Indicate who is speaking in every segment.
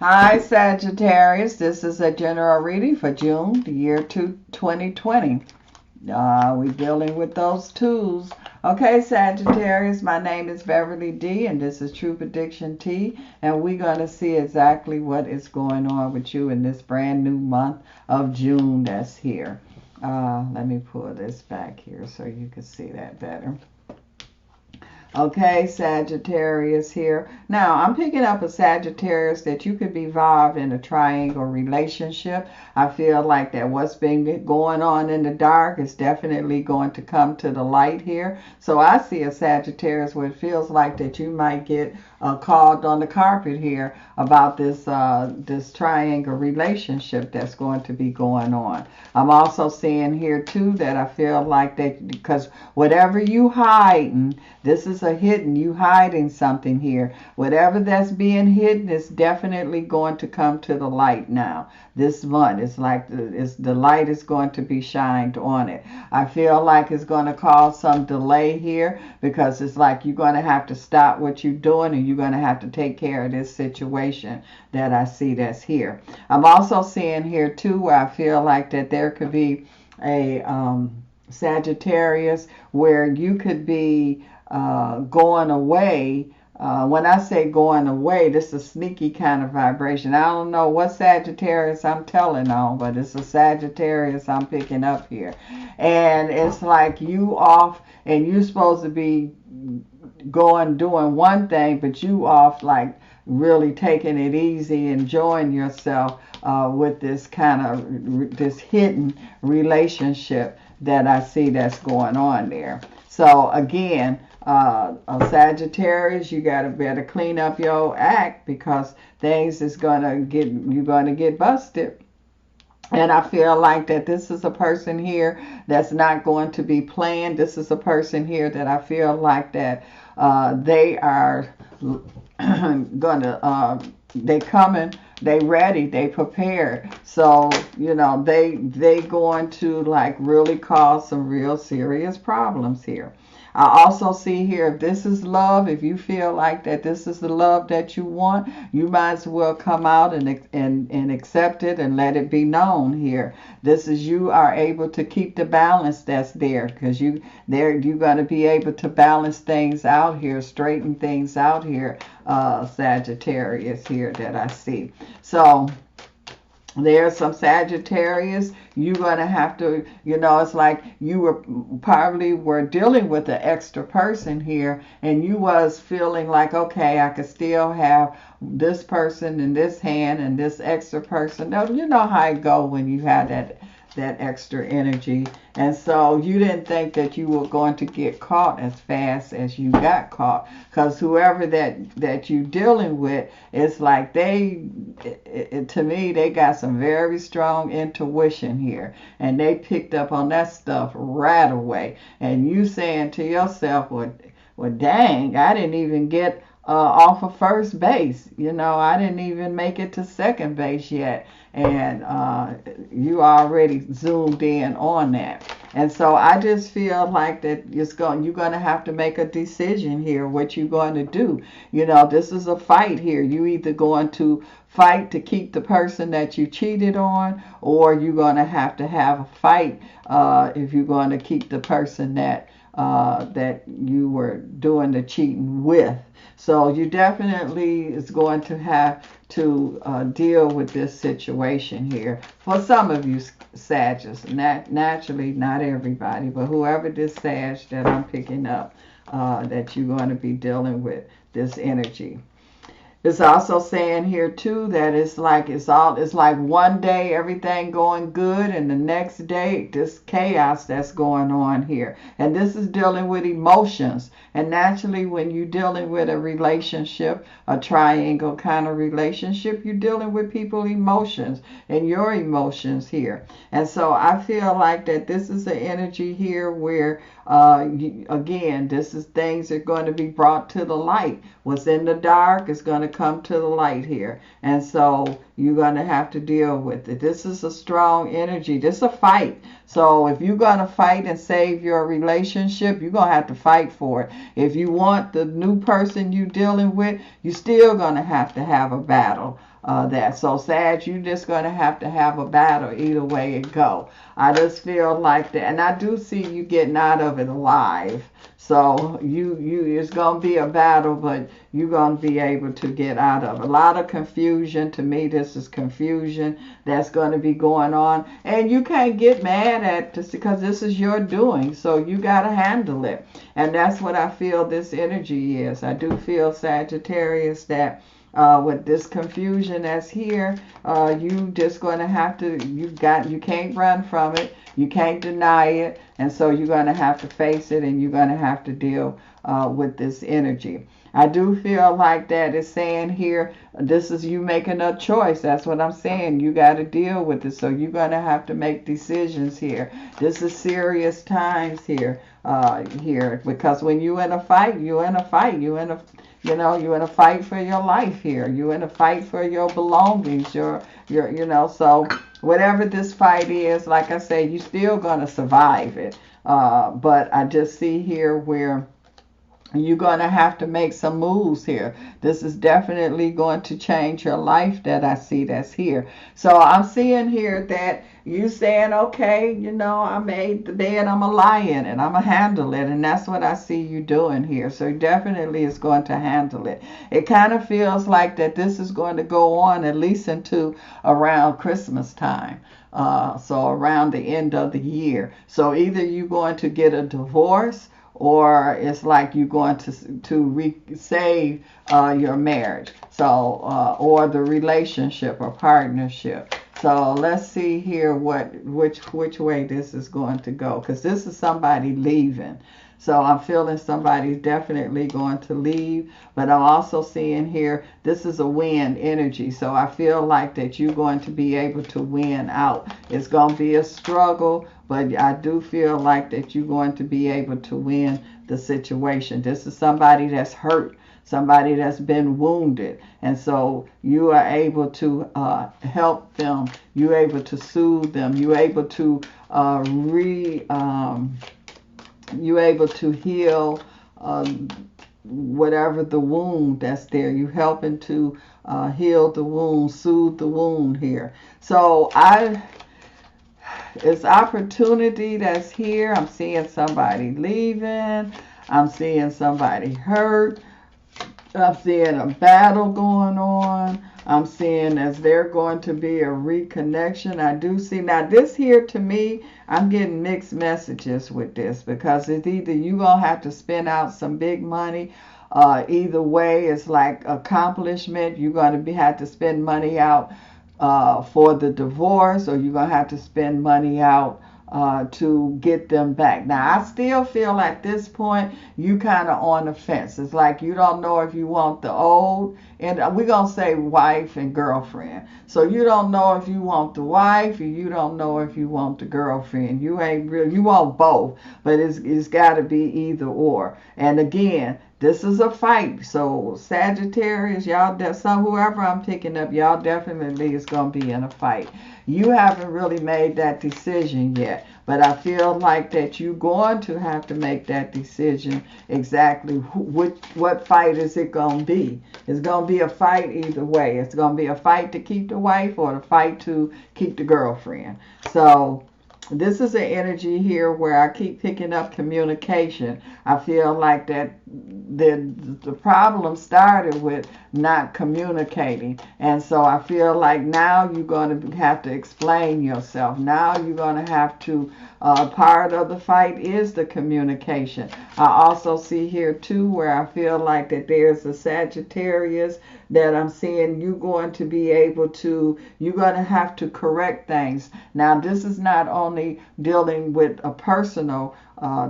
Speaker 1: Hi, Sagittarius. This is a general reading for June, the year 2020. We're dealing with those twos. Okay, Sagittarius, my name is Beverly D, and this is True Prediction T, and we're going to see exactly what is going on with you in this brand new month of June that's here. Let me pull this back here so you can see that better. Okay, Sagittarius here. Now, I'm picking up a Sagittarius that you could be involved in a triangle relationship. I feel like that what's been going on in the dark is definitely going to come to the light here. So I see a Sagittarius where it feels like that you might get called on the carpet here about this triangle relationship that's going to be going on. I'm also seeing here too that I feel like that because whatever you hiding, this is a hidden, you hiding something here. Whatever that's being hidden is definitely going to come to the light now. This month, it's like the light is going to be shined on it. I feel like it's going to cause some delay here because it's like you're going to have to stop what you're doing and you're going to have to take care of this situation that I see that's here. I'm also seeing here too where I feel like that there could be a Sagittarius where you could be going away. When I say going away, this is a sneaky kind of vibration. I don't know what Sagittarius I'm telling on, but it's a Sagittarius I'm picking up here. And it's like you off and you're supposed to be doing one thing, but you off like really taking it easy, enjoying yourself with this kind of this hidden relationship that I see that's going on there. So again, a Sagittarius, you got to better clean up your act because things is you're gonna get busted. And I feel like that this is a person here that's not going to be playing. This is a person here that I feel like that they are gonna they coming, they ready, they prepared. So they going to like really cause some real serious problems here. I also see here if this is love, if you feel like that this is the love that you want, you might as well come out and accept it and let it be known here. This is you are able to keep the balance that's there because you're going to be able to balance things out here, straighten things out here, Sagittarius here that I see. So there's some Sagittarius you're going to have to, it's like you were dealing with an extra person here and you was feeling like, okay, I could still have this person in this hand and this extra person. Now, you know how it go when you have that extra energy. And so you didn't think that you were going to get caught as fast as you got caught because whoever that you're dealing with, it's like to me, they got some very strong intuition here and they picked up on that stuff right away. And you saying to yourself, well dang, I didn't even get off of first base. I didn't even make it to second base yet. And you already zoomed in on that. And so I just feel like that you're going to have to make a decision here what you're going to do. This is a fight here. You either going to fight to keep the person that you cheated on, or you're going to have a fight if you're going to keep the person that you were doing the cheating with. So you definitely is going to have to deal with this situation here. For some of you Sagittarius, naturally not everybody, but whoever this Sag that I'm picking up, that you're going to be dealing with this energy. It's also saying here too that it's like one day everything going good and the next day this chaos that's going on here. And this is dealing with emotions. And naturally when you're dealing with a relationship, a triangle kind of relationship, you're dealing with people's emotions and your emotions here. And so I feel like that this is an energy here where again, this is things that are going to be brought to the light. What's in the dark is going to come to the light here. And so, you're going to have to deal with it. This is a strong energy. This is a fight. So if you're going to fight and save your relationship, you're going to have to fight for it. If you want the new person you're dealing with, you're still going to have a battle. So Sag, you're just going to have a battle either way it go. I just feel like that, and I do see you getting out of it alive. So it's going to be a battle, but you're going to be able to get out of it. A lot of confusion. To me, this is confusion that's going to be going on, and you can't get mad at this because this is your doing. So you got to handle it, and that's what I feel this energy is. I do feel, Sagittarius, that with this confusion that's here, you just going to have to, you can't run from it, you can't deny it, and so you're going to have to face it, and you're going to have to deal with this energy. I do feel like that is saying here, this is you making a choice. That's what I'm saying. You got to deal with it. So you're going to have to make decisions here. This is serious times here, because when you're in a fight, you're in a fight for your life here. You're in a fight for your belongings, so whatever this fight is, like I say, you're still going to survive it. But I just see here where you're going to have to make some moves here. This is definitely going to change your life that I see that's here. So I'm seeing here that you saying, okay, I made the bed, I'm going to lie in it, I'm going to handle it. And that's what I see you doing here. So definitely is going to handle it. It kind of feels like that this is going to go on at least into around Christmas time. So around the end of the year. So either you're going to get a divorce, or it's like you're going to save your marriage, or the relationship or partnership. So let's see here which way this is going to go, because this is somebody leaving. So I'm feeling somebody's definitely going to leave, but I'm also seeing here this is a win energy. So I feel like that you're going to be able to win out. It's going to be a struggle, but I do feel like that you're going to be able to win the situation. This is somebody that's hurt, somebody that's been wounded, and so you are able to help them. You're able to soothe them. You're able to you're able to heal whatever the wound that's there. You're helping to heal the wound, soothe the wound here. So it's opportunity that's here. I'm seeing somebody leaving. I'm seeing somebody hurt. I'm seeing a battle going on. I'm seeing as there going to be a reconnection. I do see. Now this here, to me, I'm getting mixed messages with this, because it's either you're going to have to spend out some big money. Either way, it's like accomplishment. You're going to have to spend money out for the divorce, or you're going to have to spend money out to get them back. Now, I still feel at this point you kind of on the fence. It's like you don't know if you want the old, and we're going to say wife and girlfriend. So you don't know if you want the wife, or you don't know if you want the girlfriend. You ain't real. You want both, but it's got to be either or. And again, this is a fight. So Sagittarius, y'all, whoever I'm picking up, y'all definitely is going to be in a fight. You haven't really made that decision yet, but I feel like that you're going to have to make that decision exactly what fight is it going to be. It's going to be a fight either way. It's going to be a fight to keep the wife, or the fight to keep the girlfriend. So this is an energy here where I keep picking up communication. I feel like that the problem started with not communicating. And so I feel like now you're going to have to explain yourself. Now you're going to have to, part of the fight is the communication. I also see here too where I feel like that there's a Sagittarius that I'm seeing you're going to be able to, you're going to have to correct things. Now this is not on only dealing with a personal,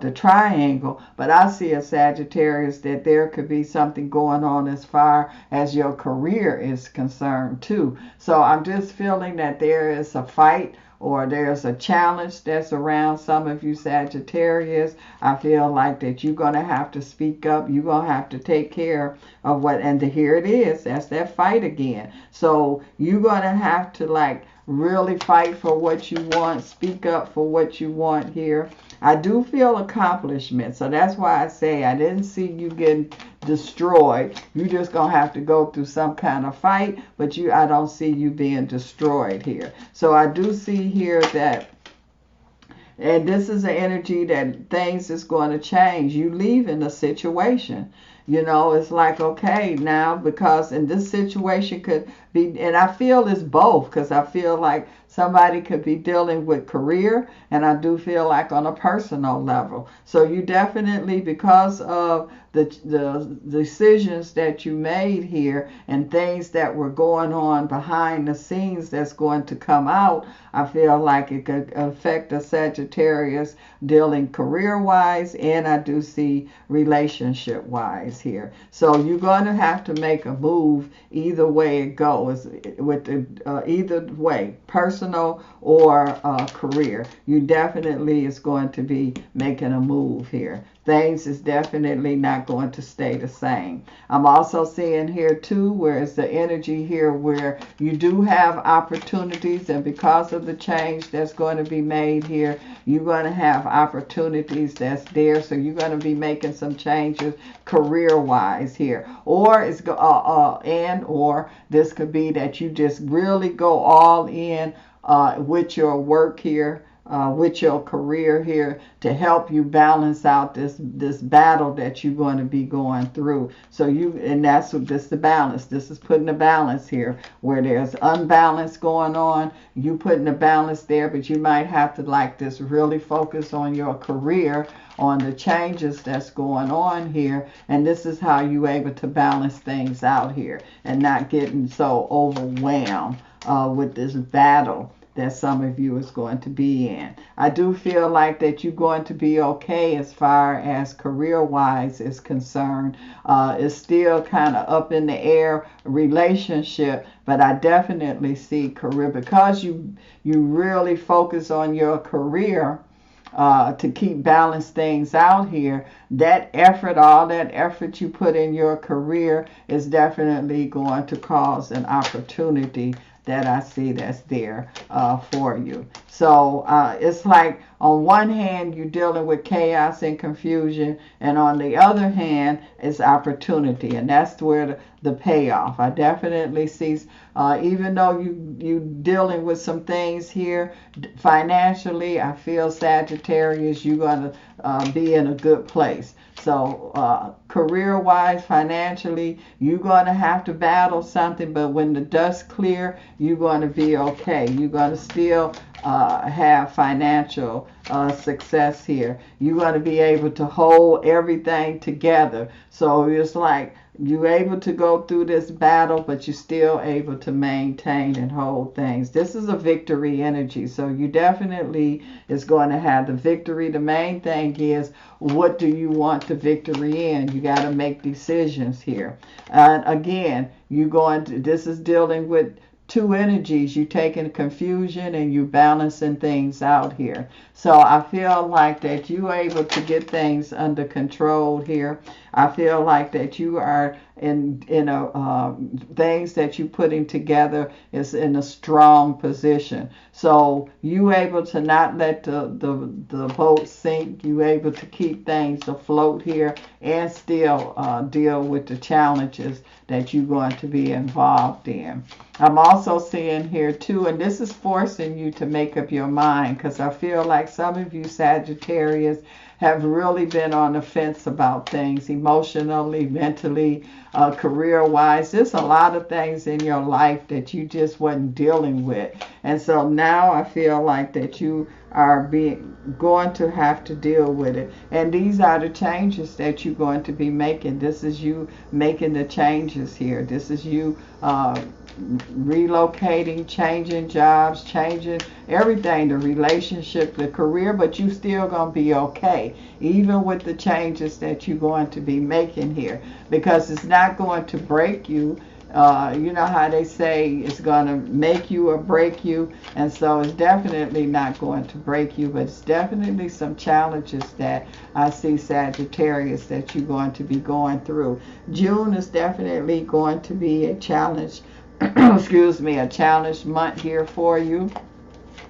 Speaker 1: the triangle, but I see a Sagittarius that there could be something going on as far as your career is concerned too. So I'm just feeling that there is a fight or there's a challenge that's around some of you Sagittarius. I feel like that you're going to have to speak up. You're going to have to take care of what, and here it is. That's that fight again. So you're going to have to like really fight for what you want, speak up for what you want here. I do feel accomplishment, so that's why I say I didn't see you getting destroyed. You just gonna have to go through some kind of fight, but I don't see you being destroyed here. So I do see here that, and this is an energy that things is going to change. You leaving the situation. You know, it's like, okay, now, because in this situation could be, and I feel it's both, because I feel like somebody could be dealing with career, and I do feel like on a personal level. So you definitely, because of the decisions that you made here and things that were going on behind the scenes that's going to come out, I feel like it could affect a Sagittarius dealing career-wise, and I do see relationship-wise here. So you're going to have to make a move either way it goes, with either way, personal or career. You definitely is going to be making a move here. Things is definitely not going to stay the same. I'm also seeing here too where it's the energy here where you do have opportunities, and because of the change that's going to be made here, you're going to have opportunities that's there. So you're going to be making some changes career-wise here, or it's or this could be that you just really go all in with your work here, with your career here, to help you balance out this battle that you're going to be going through. So and that's what this the balance. This is putting a balance here where there's unbalance going on. You putting a balance there, but you might have to like this really focus on your career, on the changes that's going on here, and this is how you able to balance things out here and not getting so overwhelmed with this battle that some of you is going to be in. I do feel like that you're going to be okay as far as career-wise is concerned. It's still kind of up in the air relationship, but I definitely see career, because you really focus on your career to keep balance things out here. That effort, all that effort you put in your career is definitely going to cause an opportunity that I see that's there for you. So it's like on one hand you're dealing with chaos and confusion, and on the other hand it's opportunity, and that's where the payoff. I definitely see, even though you dealing with some things here financially, I feel Sagittarius, you're going to be in a good place. So career-wise, financially, you're going to have to battle something, but when the dust clear, you're going to be okay. You're going to still have financial success here. You're going to be able to hold everything together. So it's like you're able to go through this battle, but you're still able to maintain and hold things. This is a victory energy, so you definitely is going to have the victory. The main thing is, what do you want the victory in? You got to make decisions here. And again, this is dealing with two energies. You taking confusion and you balancing things out here. So I feel like that you're able to get things under control here. I feel like that you are in a things that you're putting together is in a strong position. So you able to not let the boat sink. You able to keep things afloat here and still deal with the challenges that you're going to be involved in. I'm also seeing here too, and this is forcing you to make up your mind, because I feel like some of you Sagittarius have really been on the fence about things emotionally, mentally, career-wise. There's a lot of things in your life that you just wasn't dealing with. And so now I feel like that you are going to have to deal with it. And these are the changes that you're going to be making. This is you making the changes here. This is you relocating, changing jobs, changing everything, the relationship, the career, but you still gonna be okay, even with the changes that you're going to be making here, because it's not going to break you. You know how they say it's going to make you or break you, and so it's definitely not going to break you, but it's definitely some challenges that I see, Sagittarius, that you're going to be going through. June is definitely going to be a challenge, excuse me, a challenge month here for you,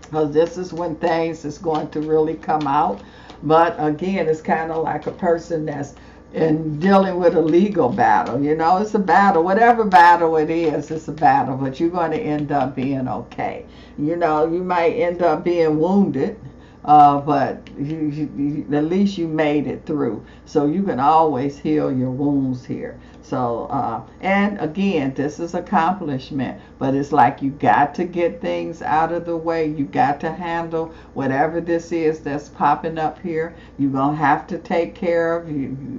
Speaker 1: because this is when things is going to really come out. But again, it's kind of like a person that's in dealing with a legal battle. You know, it's a battle. Whatever battle it is, it's a battle, but you're going to end up being okay. You know, you might end up being wounded, but at least you made it through. So you can always heal your wounds here. So, and again, this is accomplishment, but it's like you got to get things out of the way. You got to handle whatever this is that's popping up here. You're going to have to take care of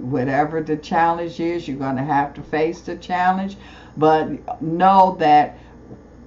Speaker 1: whatever the challenge is. You're going to have to face the challenge, but know that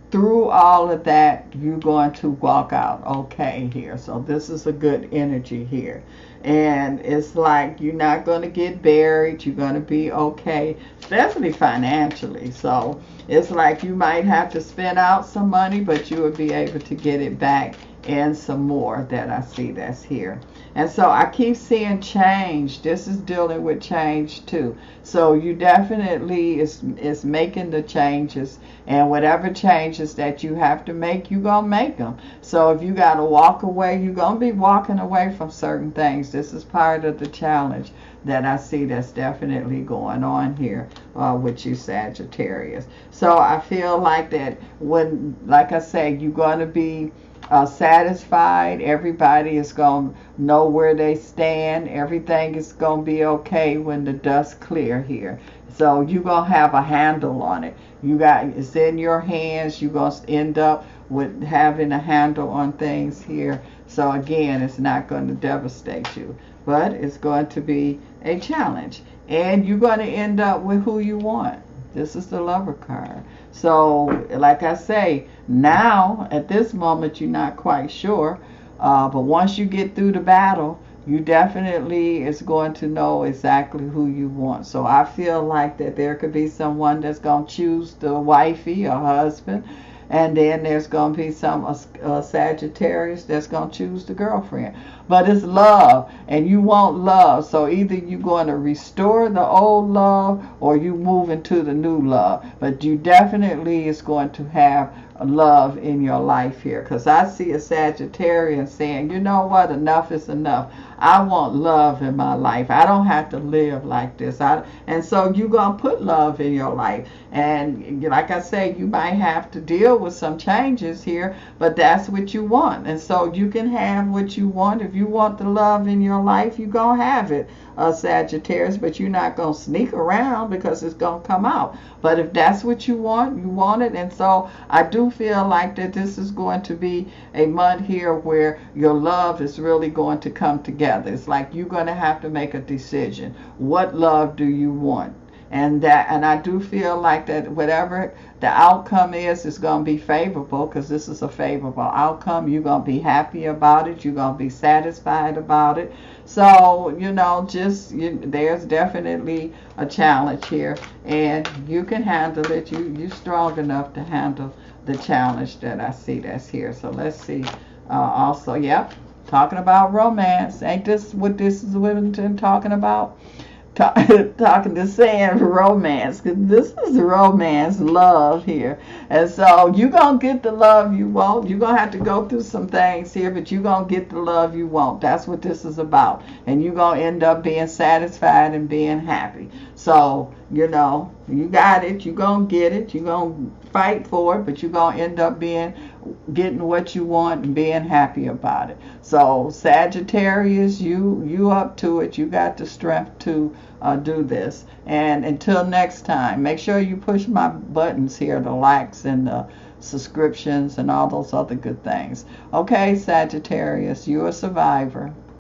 Speaker 1: through all of that, you're going to walk out okay here. So this is a good energy here. And it's like you're not going to get buried. You're going to be okay, especially financially. So it's like you might have to spend out some money, but you will be able to get it back and some more that I see that's here. And so I keep seeing change. This is dealing with change too. So you definitely is making the changes, and whatever changes that you have to make, you're going to make them. So if you got to walk away, you're going to be walking away from certain things. This is part of the challenge that I see that's definitely going on here with you, Sagittarius. So I feel like that when, like I say, you're going to be satisfied. Everybody is going to know where they stand. Everything is going to be okay when the dust clear here. So you're going to have a handle on it. It's in your hands. You're going to end up with having a handle on things here. So again, it's not going to devastate you, but it's going to be a challenge. And you're going to end up with who you want. This is the Lover card. So, like I say, now, at this moment, you're not quite sure. But once you get through the battle, you definitely is going to know exactly who you want. So I feel like that there could be someone that's going to choose the wifey or husband. And then there's going to be some Sagittarius that's going to choose the girlfriend. But it's love, and you want love. So either you're going to restore the old love or you move into the new love. But you definitely is going to have love in your life here. Because I see a Sagittarian saying, you know what, enough is enough. I want love in my life. I don't have to live like this. And so you're going to put love in your life. And like I say, you might have to deal with some changes here, but that's what you want. And so you can have what you want. If you want the love in your life, you're going to have it, Sagittarius, but you're not going to sneak around because it's going to come out. But if that's what you want it. And so I do feel like that this is going to be a month here where your love is really going to come together. It's like you're going to have to make a decision. What love do you want? And I do feel like that whatever the outcome is going to be favorable, because this is a favorable outcome. You're going to be happy about it. You're going to be satisfied about it. So, there's definitely a challenge here, and you can handle it. You're strong enough to handle the challenge that I see that's here. So let's see. Also, yep, talking about romance. Ain't this what this is talking about? Talking to saying romance, because this is romance, love here. And so you're going to get the love you want. You're going to have to go through some things here, but you're going to get the love you want. That's what this is about. And you're going to end up being satisfied and being happy. So, you got it. You're going to get it. You're going to fight for it, but you're going to end up getting what you want and being happy about it. So Sagittarius, you up to it. You got the strength to do this. And until next time, make sure you push my buttons here, the likes and the subscriptions and all those other good things. Okay, Sagittarius, you're a survivor.